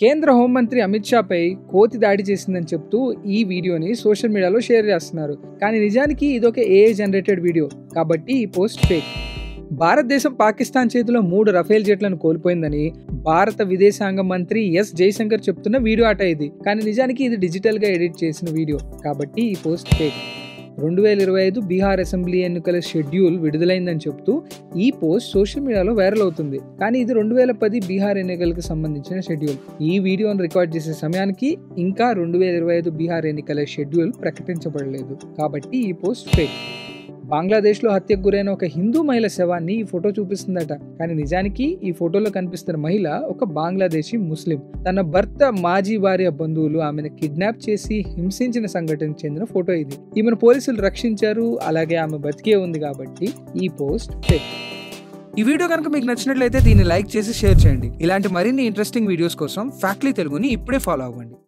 కేంద్ర హోంమంత్రి అమిత్ షాపై కోతి దాడి చేసిందని చెప్తూ ఈ వీడియోని సోషల్ మీడియాలో షేర్ చేస్తున్నారు. కానీ నిజానికి ఇదొక ఏఐ జనరేటెడ్ వీడియో కాబట్టి ఈ పోస్ట్ ఫేక్. భారతదేశం పాకిస్తాన్ చేతిలో 3 రఫేల్ జెట్లను కోల్పోయిందని భారత విదేశాంగ మంత్రి ఎస్ జయశంకర్ చెప్తున్న వీడియో అట ఇది. కానీ నిజానికి ఇది డిజిటల్ గా ఎడిట్ చేసిన వీడియో కాబట్టి ఈ పోస్ట్ ఫేక్. 2025 బీహార్ అసెంబ్లీ ఎన్నికల షెడ్యూల్ విడుదలైందని చెప్తూ ఈ పోస్ట్ సోషల్ మీడియాలో వైరల్ అవుతుంది. కానీ ఇది 2010 బీహార్ ఎన్నికలకు సంబంధించిన షెడ్యూల్. ఈ వీడియోను రికార్డ్ చేసే సమయానికి ఇంకా 2025 బీహార్ ఎన్నికల షెడ్యూల్ ప్రకటించబడలేదు కాబట్టి ఈ పోస్ట్ ఫేక్. బంగ్లాదేశ్లో హత్యకు గురైన ఒక హిందూ మహిళ శవాన్ని ఈ ఫోటో చూపిస్తుందట. కానీ నిజానికి ఈ ఫోటోలో కనిపిస్తున్న మహిళ ఒక బంగ్లాదేశీ ముస్లిం. తన భర్త మాజీ భార్య బంధువులు ఆమెను కిడ్నాప్ చేసి హింసించిన సంఘటనకు చెందిన ఫోటో ఇది. ఈమెను పోలీసులు రక్షించారు, అలాగే ఆమె బతికే ఉంది కాబట్టి ఈ పోస్ట్ ఫేక్. ఈ వీడియో కనుక మీకు నచ్చినట్లయితే దీన్ని లైక్ చేసి షేర్ చేయండి. ఇలాంటి మరిన్ని ఇంట్రెస్టింగ్ వీడియోస్ కోసం ఫ్యాక్ట్లీ తెలుగుని ఇప్పుడే ఫాలో అవ్వండి.